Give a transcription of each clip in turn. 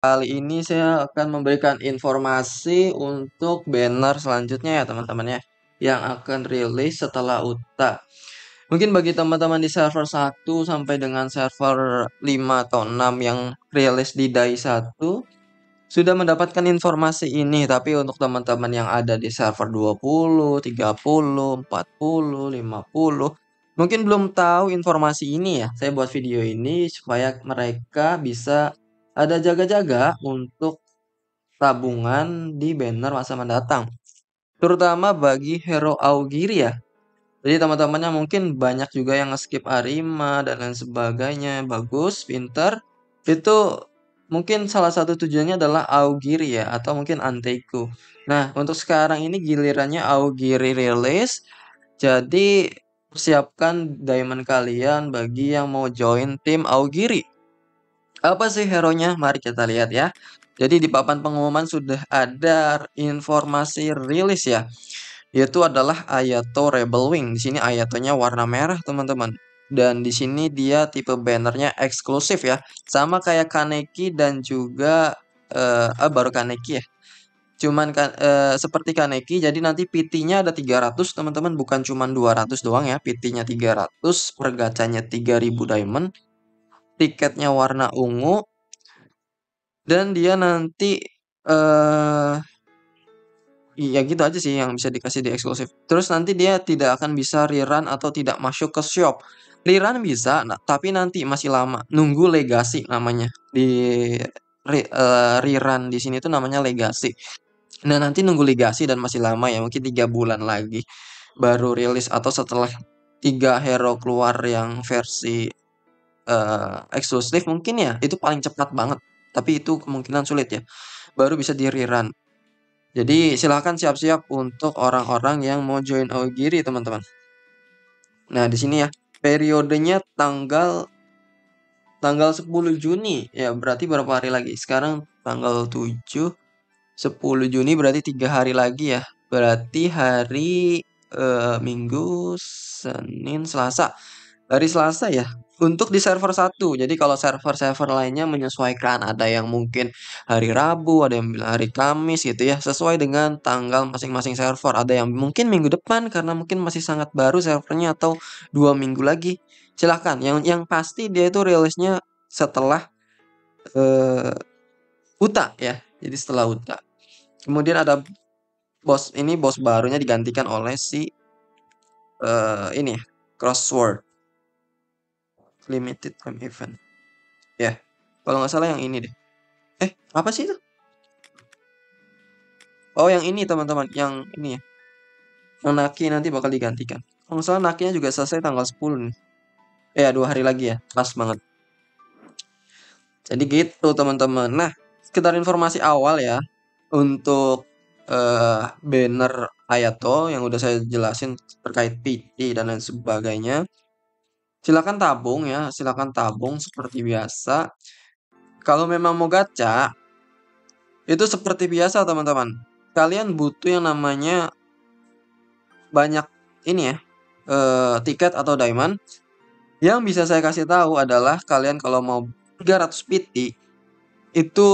Kali ini saya akan memberikan informasi untuk banner selanjutnya ya teman-teman ya, yang akan rilis setelah UTA. Mungkin bagi teman-teman di server 1 sampai dengan server 5 atau 6 yang rilis di DAI 1 sudah mendapatkan informasi ini, tapi untuk teman-teman yang ada di server 20, 30, 40, 50 mungkin belum tahu informasi ini ya. Saya buat video ini supaya mereka bisa ada jaga-jaga untuk tabungan di banner masa mendatang. Terutama bagi hero Augiri ya. Jadi teman-temannya mungkin banyak juga yang skip Arima dan lain sebagainya. Bagus, pinter. Itu mungkin salah satu tujuannya adalah Augiri ya, atau mungkin Anteiku. Nah, untuk sekarang ini gilirannya Augiri rilis. Jadi persiapkan diamond kalian bagi yang mau join tim Augiri. Apa sih hero-nya? Mari kita lihat ya. Jadi di papan pengumuman sudah ada informasi rilis ya, yaitu adalah Ayato Rebel Wing. Di sini Ayatonya warna merah, teman-teman. Dan di sini dia tipe bannernya eksklusif ya, sama kayak Kaneki dan juga baru Kaneki ya. Cuman kan seperti Kaneki, jadi nanti PT-nya ada 300, teman-teman, bukan cuma 200 doang ya. PT-nya 300, per gacanya 3000 diamond. Tiketnya warna ungu dan dia nanti iya gitu aja sih yang bisa dikasih di eksklusif. Terus nanti dia tidak akan bisa rerun atau tidak masuk ke shop. Rerun bisa, nah, tapi nanti masih lama. Nunggu legasi namanya. Di rerun di sini tuh namanya legasi. Nah, nanti nunggu legasi dan masih lama ya, mungkin 3 bulan lagi baru rilis atau setelah 3 hero keluar yang versi eksklusif mungkin ya, itu paling cepat banget. Tapi itu kemungkinan sulit ya. Baru bisa di rerun. Jadi silahkan siap-siap untuk orang-orang yang mau join Aogiri teman-teman. Nah di sini ya periodenya tanggal 10 Juni ya, berarti berapa hari lagi? Sekarang tanggal 7, 10 Juni berarti 3 hari lagi ya. Berarti hari Minggu, Senin, Selasa. Hari Selasa ya. Untuk di server 1. Jadi kalau server-server lainnya menyesuaikan. Ada yang mungkin hari Rabu, ada yang bilang hari Kamis gitu ya. Sesuai dengan tanggal masing-masing server. Ada yang mungkin minggu depan karena mungkin masih sangat baru servernya, atau 2 minggu lagi. Silahkan. Yang pasti dia itu rilisnya setelah UTA ya. Jadi setelah UTA. Kemudian ada bos barunya digantikan oleh si ini ya, Crossword Limited Time Event. Ya, kalau nggak salah yang ini deh. Apa sih itu? Oh, yang ini teman-teman, yang ini ya. Yang Naki nanti bakal digantikan. Kalau nggak salah Nakinya juga selesai tanggal 10 nih. 2 hari lagi ya. Pas banget. Jadi gitu teman-teman. Nah, sekedar informasi awal ya untuk banner Ayato yang udah saya jelasin terkait PT dan lain sebagainya. Silakan tabung ya, silakan tabung seperti biasa. Kalau memang mau gacha, itu seperti biasa teman-teman. Kalian butuh yang namanya banyak ini ya, tiket atau diamond. Yang bisa saya kasih tahu adalah kalian kalau mau 300 PT itu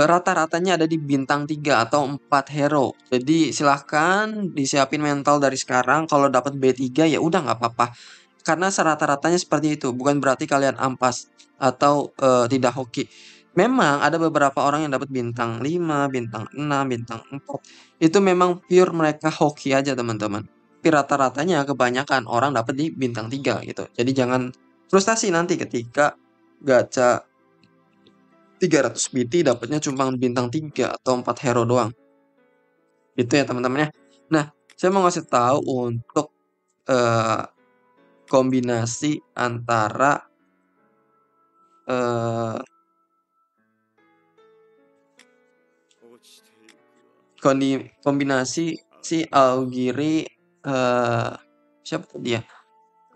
rata-ratanya ada di bintang 3 atau 4 hero. Jadi silahkan disiapin mental dari sekarang. Kalau dapat B3 ya udah nggak apa-apa. Karena serata-ratanya seperti itu. Bukan berarti kalian ampas atau tidak hoki. Memang ada beberapa orang yang dapat bintang 5, bintang 6, bintang 4. Itu memang pure mereka hoki aja teman-teman. Tapi rata-ratanya kebanyakan orang dapat di bintang 3 gitu. Jadi jangan frustasi nanti ketika gacha 300 PT dapatnya cuma bintang 3 atau 4 hero doang. Itu ya teman-teman ya. Nah, saya mau ngasih tahu untuk kombinasi antara kombinasi si Aogiri siapa tadi ya?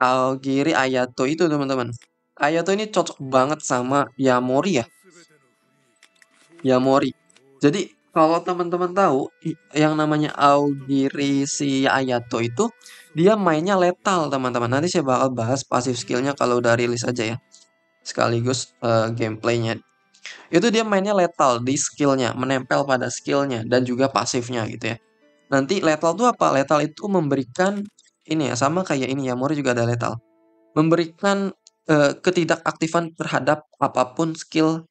Aogiri Ayato itu teman-teman. Ayato ini cocok banget sama Yamori ya. Yamori. Jadi kalau teman-teman tahu yang namanya Aogiri si Ayato itu dia mainnya letal teman-teman. Nanti saya bakal bahas pasif skillnya kalau udah rilis aja ya. Sekaligus gameplaynya. Itu dia mainnya lethal di skillnya, menempel pada skillnya dan juga pasifnya gitu ya. Nanti lethal itu apa? Lethal itu memberikan ini ya, sama kayak ini ya, Mori juga ada lethal. Memberikan ketidakaktifan terhadap apapun skill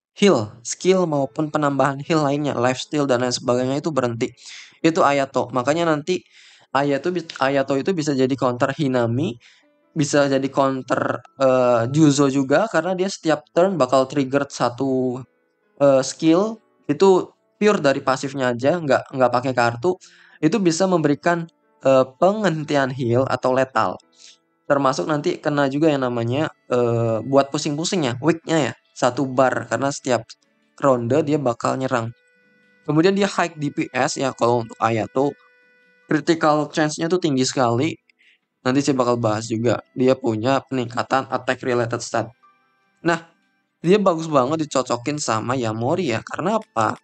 maupun penambahan heal lainnya, lifesteal dan lain sebagainya itu berhenti. Itu Ayato. Makanya nanti Ayato itu bisa jadi counter Hinami, bisa jadi counter Juzo juga karena dia setiap turn bakal trigger satu skill itu pure dari pasifnya aja, nggak pakai kartu, itu bisa memberikan penghentian heal atau lethal. Termasuk nanti kena juga yang namanya buat pusing-pusing ya, weak-nya ya, 1 bar karena setiap ronde dia bakal nyerang. Kemudian dia high DPS ya kalau untuk Ayato, critical chance-nya tuh tinggi sekali. Nanti saya bakal bahas juga. Dia punya peningkatan attack related stat. Nah, dia bagus banget dicocokin sama Yamori ya. Karena apa?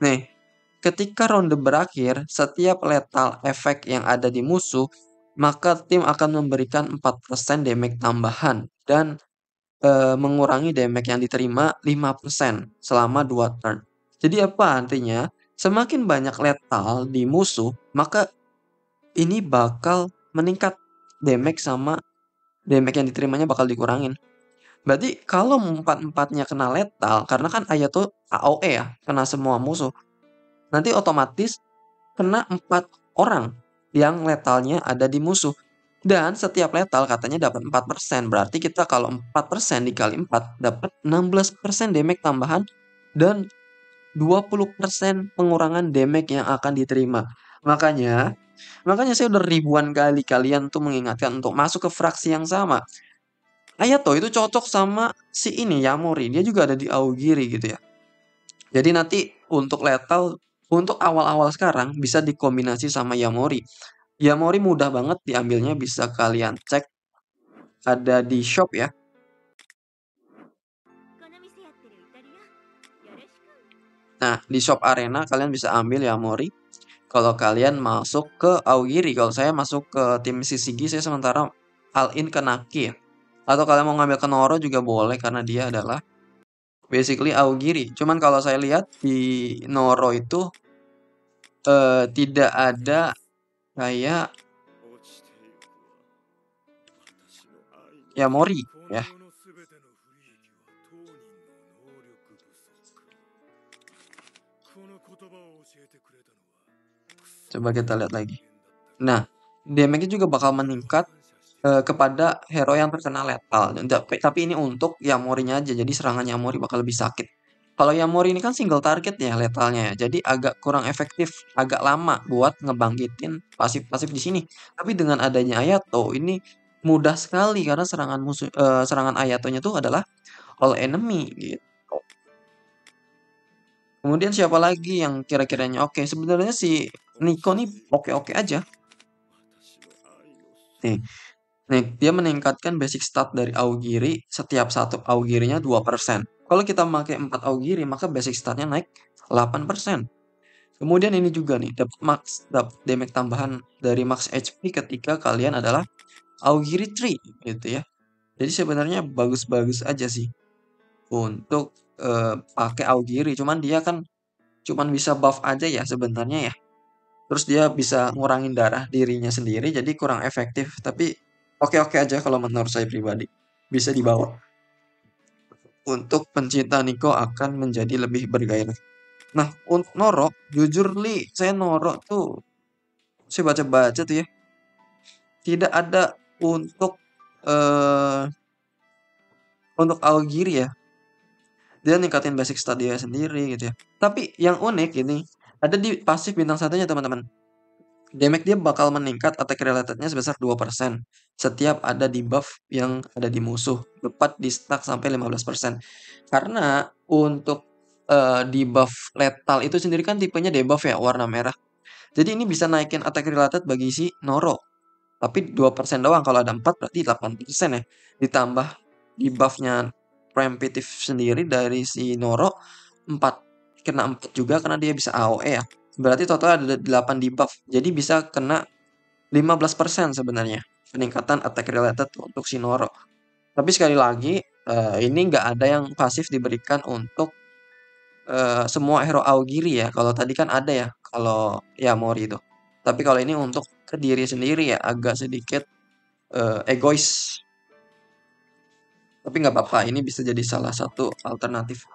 Nih, ketika ronde berakhir, setiap lethal efek yang ada di musuh, maka tim akan memberikan 4% damage tambahan dan mengurangi damage yang diterima 5% selama 2 turn. Jadi apa artinya? Semakin banyak lethal di musuh, maka ini bakal meningkat damage sama damage yang diterimanya bakal dikurangin. Berarti kalau empat-empatnya kena lethal, karena kan Ayato AOE ya, kena semua musuh. Nanti otomatis kena 4 orang yang letalnya ada di musuh. Dan setiap letal katanya dapat 4%. Berarti kita kalau 4% dikali 4 dapat 16% damage tambahan dan 20% pengurangan damage yang akan diterima. Makanya makanya saya udah ribuan kali kalian tuh mengingatkan untuk masuk ke fraksi yang sama. Ayato itu cocok sama si ini Yamori, dia juga ada di Aogiri gitu ya. Jadi nanti untuk lethal, untuk awal-awal sekarang bisa dikombinasi sama Yamori. Yamori mudah banget diambilnya, bisa kalian cek ada di shop ya. Nah, di shop Arena kalian bisa ambil Yamori. Kalau kalian masuk ke Aogiri, kalau saya masuk ke tim Shishigi, saya sementara all in ke Naki ya. Atau kalian mau ngambil ke Noro juga boleh karena dia adalah basically Aogiri. Cuman kalau saya lihat di Noro itu tidak ada kayak Yamori ya. Coba kita lihat lagi. Nah, damage-nya juga bakal meningkat kepada hero yang terkena lethal. Tapi ini untuk Yamorinya aja, jadi serangan Yamori bakal lebih sakit. Kalau Yamori ini kan single target ya letalnya ya, jadi agak kurang efektif, agak lama buat ngebangkitin pasif-pasif di sini. Tapi dengan adanya Ayato ini mudah sekali karena serangan Ayatonya tuh adalah all enemy gitu. Kemudian siapa lagi yang kira-kiranya oke? Sebenarnya si Nico nih oke-oke aja. Nih, nih dia meningkatkan basic stat dari Aogiri, setiap satu Aogirinya 2%. Kalau kita pakai 4 Aogiri, maka basic statnya naik 8%. Kemudian ini juga nih, dapat damage tambahan dari max HP ketika kalian adalah Aogiri 3 gitu ya. Jadi sebenarnya bagus-bagus aja sih untuk pakai Aogiri, cuman dia kan cuman bisa buff aja ya sebenarnya ya. Terus dia bisa ngurangin darah dirinya sendiri jadi kurang efektif. Tapi oke-oke aja kalau menurut saya pribadi. Bisa dibawa. Untuk pencinta Nico akan menjadi lebih bergairah. Nah, untuk Noro, jujur Li, saya Noro tuh, saya baca-baca tuh ya, tidak ada untuk eh untuk Aogiri ya. Dia ningkatin basic stat dia sendiri gitu ya. Tapi yang unik ini ada di pasif bintang satunya teman-teman. Damage dia bakal meningkat attack relatednya sebesar 2% setiap ada debuff yang ada di musuh. Tepat di stack sampai 15%. Karena untuk debuff lethal itu sendiri kan tipenya debuff ya, warna merah. Jadi ini bisa naikin attack related bagi si Noro. Tapi 2% doang, kalau ada 4 berarti 8% ya. Ditambah debuffnya Preemptive sendiri dari si Noro 4. Kena 4 juga karena dia bisa AOE ya. Berarti total ada 8 debuff. Jadi bisa kena 15% sebenarnya peningkatan attack related untuk si Noro. Tapi sekali lagi ini nggak ada yang pasif diberikan untuk semua hero Aogiri ya. Kalau tadi kan ada ya, kalau Yamori itu. Tapi kalau ini untuk ke diri sendiri ya, agak sedikit egois. Tapi nggak apa-apa, ini bisa jadi salah satu alternatif.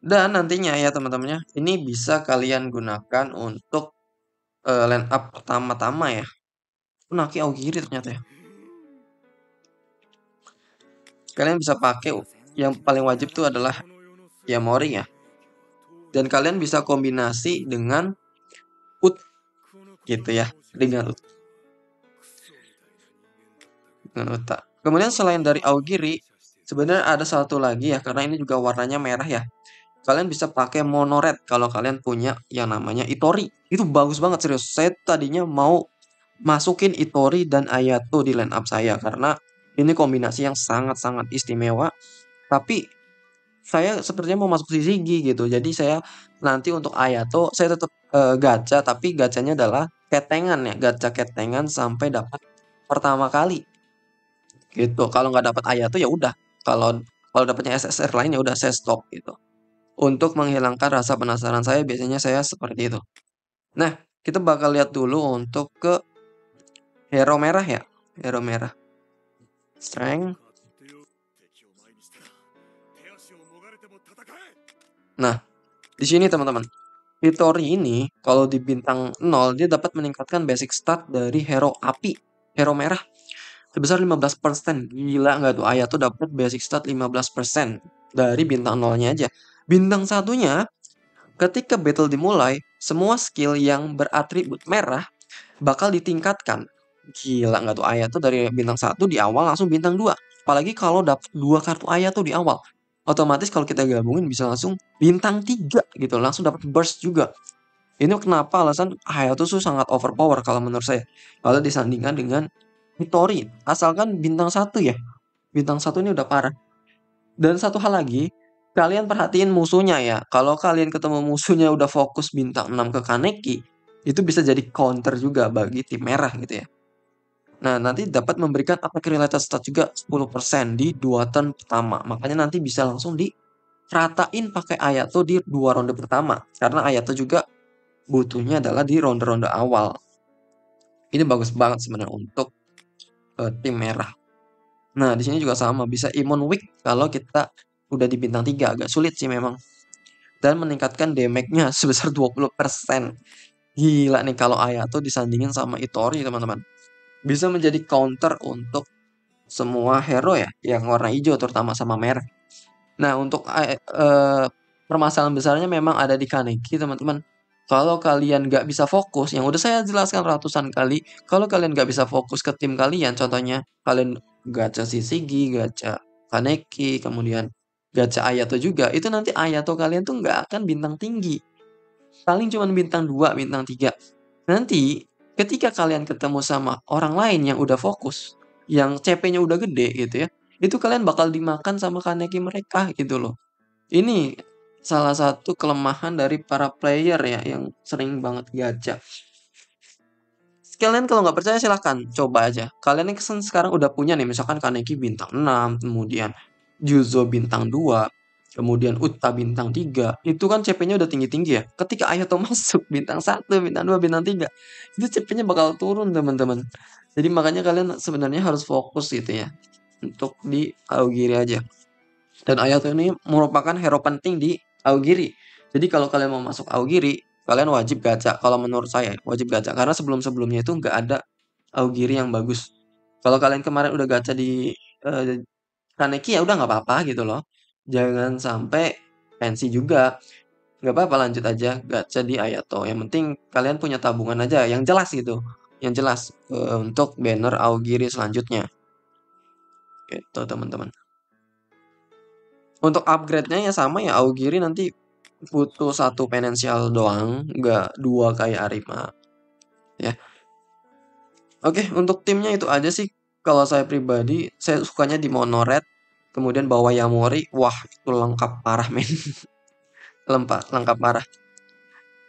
Dan nantinya ya teman-temannya, ini bisa kalian gunakan untuk line up pertama-tama ya. Naki Aogiri ternyata ya. Kalian bisa pakai yang paling wajib tuh adalah Yamori ya. Dan kalian bisa kombinasi dengan Ut gitu ya. Dengan Uta. Kemudian selain dari Aogiri, sebenarnya ada satu lagi ya, karena ini juga warnanya merah ya. Kalian bisa pakai mono red kalau kalian punya yang namanya Itori. Itu bagus banget serius. Saya tadinya mau masukin Itori dan Ayato di line up saya karena ini kombinasi yang sangat-sangat istimewa. Tapi saya sepertinya mau masuk Shishigi gitu. Jadi saya nanti untuk Ayato saya tetap gacha, tapi gacanya adalah ketengan ya, gacha ketengan sampai dapat pertama kali gitu. Kalau nggak dapat Ayato ya udah. Kalau kalau dapatnya SSR lain ya udah saya stop gitu. Untuk menghilangkan rasa penasaran saya biasanya saya seperti itu. Nah, kita bakal lihat dulu untuk ke hero merah ya. Hero merah. Strength. Nah, di sini teman-teman. Hitori ini kalau di bintang 0 dia dapat meningkatkan basic stat dari hero api, hero merah sebesar 15%. Gila nggak tuh? Ayah tuh dapat basic stat 15% dari bintang 0-nya aja. Bintang satunya ketika battle dimulai, semua skill yang beratribut merah bakal ditingkatkan. Gila nggak tuh? Ayah tuh dari bintang 1 di awal langsung bintang 2. Apalagi kalau dapat 2 kartu ayah tuh di awal. Otomatis kalau kita gabungin bisa langsung bintang 3 gitu, langsung dapat burst juga. Ini kenapa alasan Hayato tuh sangat overpower kalau menurut saya. Kalau disandingkan dengan Hitori, asalkan bintang 1 ya. Bintang 1 ini udah parah. Dan satu hal lagi, kalian perhatiin musuhnya ya. Kalau kalian ketemu musuhnya udah fokus bintang 6 ke Kaneki, itu bisa jadi counter juga bagi tim merah gitu ya. Nah, nanti dapat memberikan attack related stat juga 10% di 2 turn pertama. Makanya nanti bisa langsung diratain pakai Ayato di 2 ronde pertama. Karena Ayato juga butuhnya adalah di ronde-ronde awal. Ini bagus banget sebenarnya untuk tim merah. Nah, di sini juga sama, bisa immune weak kalau kita udah di bintang 3, agak sulit sih memang. Dan meningkatkan damage-nya sebesar 20%. Gila nih kalau Ayato disandingin sama Itori, teman-teman. Bisa menjadi counter untuk semua hero ya, yang warna hijau terutama sama merah. Nah, untuk permasalahan besarnya memang ada di Kaneki, teman-teman. Kalau kalian nggak bisa fokus, yang udah saya jelaskan ratusan kali, kalau kalian nggak bisa fokus ke tim kalian, contohnya kalian gacha Shishigi, gacha Kaneki, kemudian gacha Ayato juga, itu nanti Ayato kalian tuh nggak akan bintang tinggi. Paling cuma bintang 2, bintang 3. Nanti ketika kalian ketemu sama orang lain yang udah fokus, yang CP-nya udah gede gitu ya, itu kalian bakal dimakan sama Kaneki mereka gitu loh. Ini salah satu kelemahan dari para player ya yang sering banget gacha. Kalian kalau nggak percaya silahkan coba aja. Kalian ini sekarang udah punya nih misalkan Kaneki bintang 6, kemudian Juzo bintang 2, kemudian Uta bintang 3. Itu kan CP-nya udah tinggi-tinggi ya. Ketika Ayato masuk bintang 1, bintang 2, bintang 3, itu CP-nya bakal turun teman-teman. Jadi makanya kalian sebenarnya harus fokus gitu ya untuk di Aogiri aja. Dan Ayato ini merupakan hero penting di Aogiri. Jadi kalau kalian mau masuk Aogiri, kalian wajib gacha. Kalau menurut saya wajib gacha karena sebelum-sebelumnya itu nggak ada Aogiri yang bagus. Kalau kalian kemarin udah gacha di Kaneki ya udah nggak apa-apa gitu loh. Jangan sampai pensi juga. Nggak apa-apa lanjut aja gacha di Ayato. Yang penting kalian punya tabungan aja yang jelas gitu. Yang jelas untuk banner Aogiri selanjutnya. Gitu teman-teman. Untuk upgrade-nya ya sama ya, Aogiri nanti butuh 1 finansial doang, nggak 2 kayak Arima, ya. Oke, untuk timnya itu aja sih. Kalau saya pribadi, saya sukanya di mono red, kemudian bawa Yamori, wah itu lengkap parah men, lengkap parah.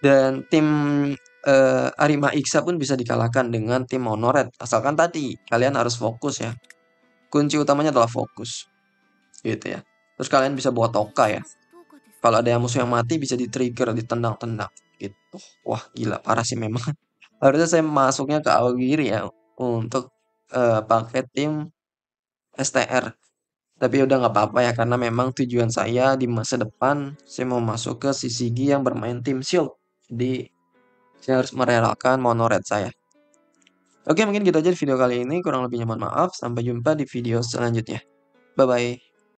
Dan tim Arima Ixa pun bisa dikalahkan dengan tim mono red, asalkan tadi kalian harus fokus ya. Kunci utamanya adalah fokus. gitu ya. Terus kalian bisa bawa toka ya. Kalau ada yang musuh yang mati bisa di-trigger, ditendang-tendang gitu. Wah, gila parah sih memang. Harusnya saya masuknya ke Aogiri ya untuk pakai tim STR. Tapi udah nggak apa-apa ya karena memang tujuan saya di masa depan saya mau masuk ke CCG yang bermain tim Shield. Jadi saya harus merelakan monored saya. Oke, mungkin gitu aja di video kali ini. Kurang lebihnya mohon maaf. Sampai jumpa di video selanjutnya. Bye bye.